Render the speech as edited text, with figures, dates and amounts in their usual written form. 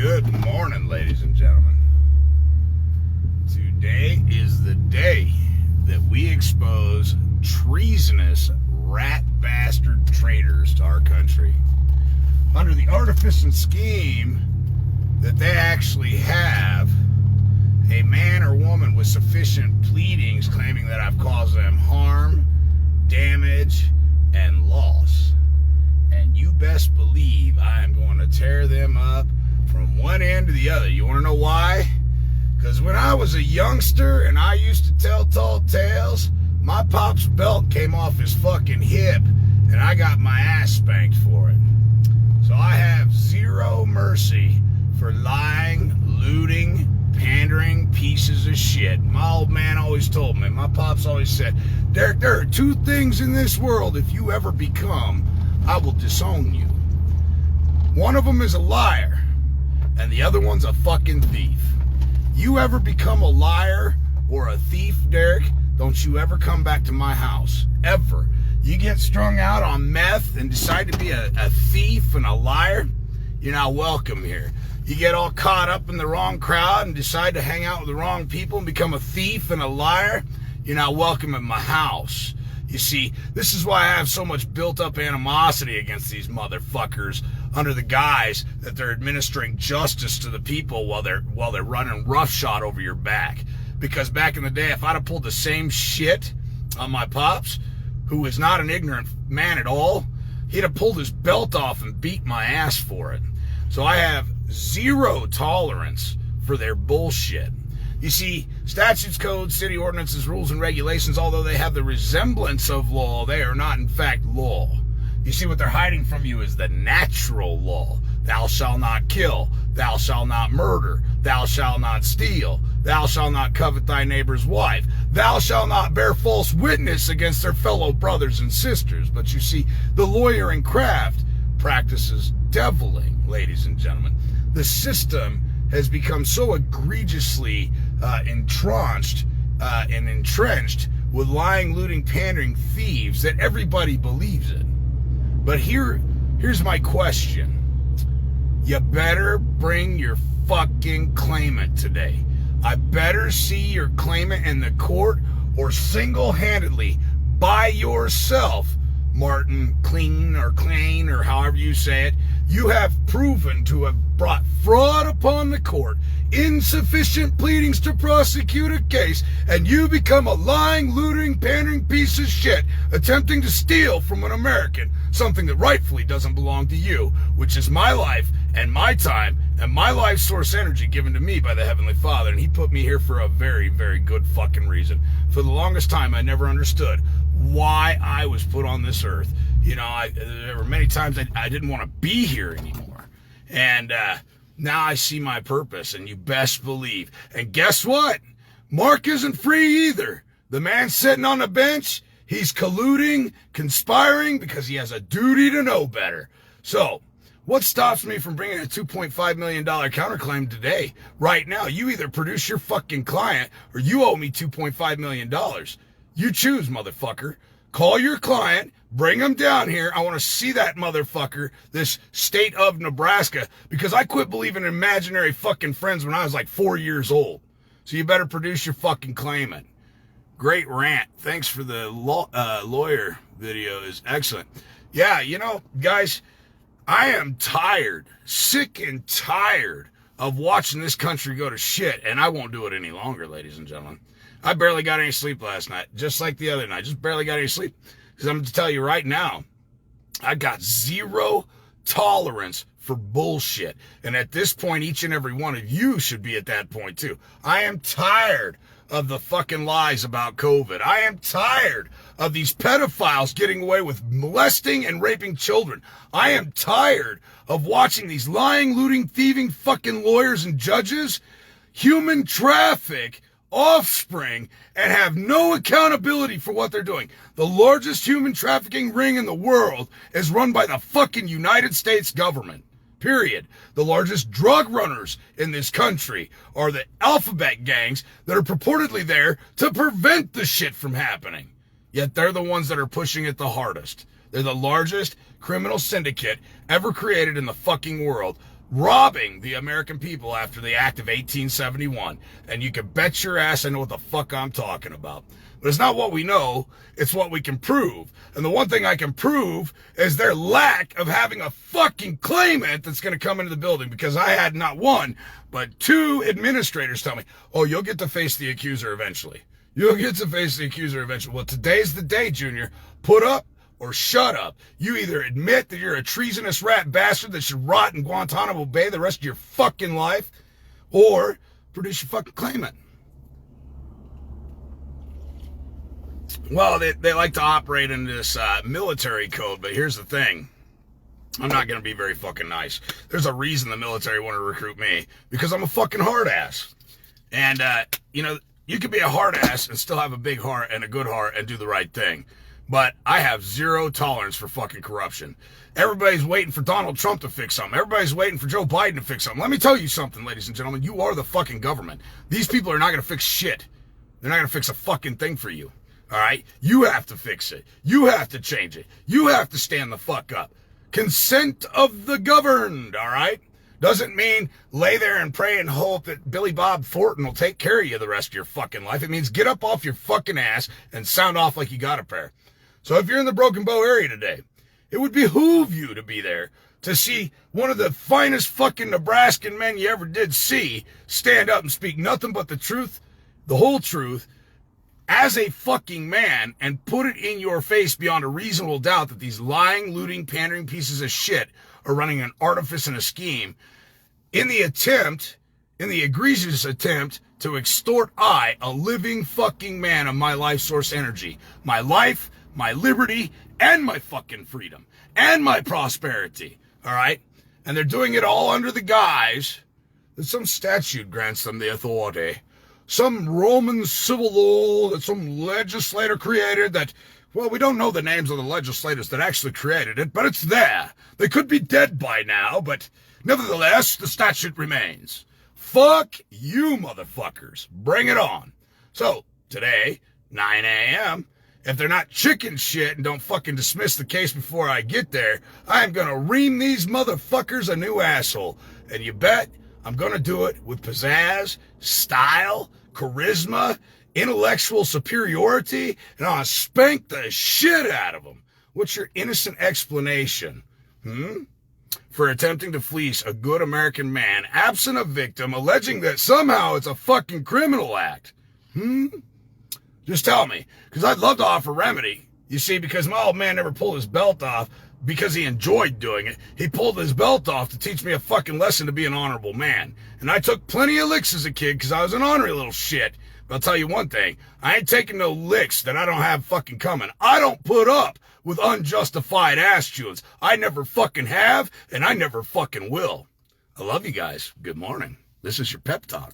Good morning, ladies and gentlemen. Today is the day that we expose treasonous rat bastard traitors to our country. Under the artifice and scheme that they actually have a man or woman with sufficient pleadings claiming that I've caused them harm, damage, and loss. And you best believe I am going to tear them up from one end to the other. You want to know why? Because when I was a youngster and I used to tell tall tales, my pop's belt came off his fucking hip and I got my ass spanked for it. So I have zero mercy for lying, looting, pandering pieces of shit. My old man always told me, my pops always said, Derek, there are two things in this world if you ever become, I will disown you. One of them is a liar, and the other one's a fucking thief. You ever become a liar or a thief, Derek, don't you ever come back to my house. Ever. You get strung out on meth and decide to be a thief and a liar, you're not welcome here. You get all caught up in the wrong crowd and decide to hang out with the wrong people and become a thief and a liar, you're not welcome at my house. You see, this is why I have so much built-up animosity against these motherfuckers under the guise that they're administering justice to the people while they're running roughshod over your back. Because back in the day, if I'd have pulled the same shit on my pops, who is not an ignorant man at all, he'd have pulled his belt off and beat my ass for it. So I have zero tolerance for their bullshit. You see, statutes, codes, city ordinances, rules, and regulations, although they have the resemblance of law, they are not in fact law. You see, what they're hiding from you is the natural law. Thou shalt not kill. Thou shalt not murder. Thou shalt not steal. Thou shalt not covet thy neighbor's wife. Thou shalt not bear false witness against their fellow brothers and sisters. But you see, the lawyer in craft practices deviling, ladies and gentlemen. The system has become so egregiously entrenched with lying, looting, pandering thieves that everybody believes it. But here's my question. You better bring your fucking claimant today. I better see your claimant in the court or single-handedly by yourself, Martin Klein or however you say it, you have proven to have brought fraud upon the court, insufficient pleadings to prosecute a case, and you become a lying, looting, pandering piece of shit attempting to steal from an American something that rightfully doesn't belong to you, which is my life and my time and my life source energy given to me by the Heavenly Father, and He put me here for a very, very good fucking reason. For the longest time, I never understood why I was put on this earth. You know, there were many times I didn't want to be here anymore. And now I see my purpose, and you best believe. And guess what? Mark isn't free either. The man sitting on the bench, he's colluding, conspiring, because he has a duty to know better. So, what stops me from bringing a $2.5 million counterclaim today? Right now, you either produce your fucking client, or you owe me $2.5 million. You choose, motherfucker. Call your client, bring him down here. I want to see that motherfucker, this state of Nebraska, because I quit believing in imaginary fucking friends when I was like 4 years old. So you better produce your fucking claimant. Great rant. Thanks for the lawyer video. Is excellent. Yeah, you know, guys, I am tired, sick and tired of watching this country go to shit, and I won't do it any longer, ladies and gentlemen. I barely got any sleep last night, just like the other night. Just barely got any sleep. Because I'm going to tell you right now, I got zero tolerance for bullshit. And at this point, each and every one of you should be at that point too. I am tired of the fucking lies about COVID. I am tired of these pedophiles getting away with molesting and raping children. I am tired of watching these lying, looting, thieving fucking lawyers and judges human traffic offspring and have no accountability for what they're doing. The largest human trafficking ring in the world is run by the fucking United States government. Period. The largest drug runners in this country are the alphabet gangs that are purportedly there to prevent the shit from happening. Yet they're the ones that are pushing it the hardest. They're the largest criminal syndicate ever created in the fucking world. robbing the American people after the Act of 1871. And you can bet your ass I know what the fuck I'm talking about. But it's not what we know, it's what we can prove. And the one thing I can prove is their lack of having a fucking claimant that's going to come into the building, because I had not one, but two administrators tell me, oh, you'll get to face the accuser eventually. You'll get to face the accuser eventually. Well, today's the day, Junior. Put up or shut up. You either admit that you're a treasonous rat bastard that should rot in Guantanamo Bay the rest of your fucking life, or produce your fucking claimant. Well, they like to operate in this military code, but here's the thing. I'm not going to be very fucking nice. There's a reason the military want to recruit me, because I'm a fucking hard ass. And, you can be a hard ass and still have a big heart and a good heart and do the right thing. But I have zero tolerance for fucking corruption. Everybody's waiting for Donald Trump to fix something. Everybody's waiting for Joe Biden to fix something. Let me tell you something, ladies and gentlemen. You are the fucking government. These people are not going to fix shit. They're not going to fix a fucking thing for you. All right? You have to fix it. You have to change it. You have to stand the fuck up. Consent of the governed, all right? Doesn't mean lay there and pray and hope that Billy Bob Thornton will take care of you the rest of your fucking life. It means get up off your fucking ass and sound off like you got a pair. So if you're in the Broken Bow area today, it would behoove you to be there to see one of the finest fucking Nebraskan men you ever did see stand up and speak nothing but the truth, the whole truth, as a fucking man, and put it in your face beyond a reasonable doubt that these lying, looting, pandering pieces of shit are running an artifice and a scheme in the egregious attempt to extort I, a living fucking man, of my life source energy, my life, my liberty, and my fucking freedom, and my prosperity, all right? And they're doing it all under the guise that some statute grants them the authority. Some Roman civil law that some legislator created that, well, we don't know the names of the legislators that actually created it, but it's there. They could be dead by now, but nevertheless, the statute remains. Fuck you, motherfuckers. Bring it on. So, today, 9 a.m., if they're not chicken shit and don't fucking dismiss the case before I get there, I'm gonna ream these motherfuckers a new asshole. And you bet I'm gonna do it with pizzazz, style, charisma, intellectual superiority, and I'll spank the shit out of them. What's your innocent explanation? For attempting to fleece a good American man, absent a victim, alleging that somehow it's a fucking criminal act? Just tell me, because I'd love to offer remedy. You see, because my old man never pulled his belt off because he enjoyed doing it. He pulled his belt off to teach me a fucking lesson to be an honorable man. And I took plenty of licks as a kid because I was an ornery little shit. But I'll tell you one thing, I ain't taking no licks that I don't have fucking coming. I don't put up with unjustified ass chewings. I never fucking have, and I never fucking will. I love you guys. Good morning. This is your pep talk.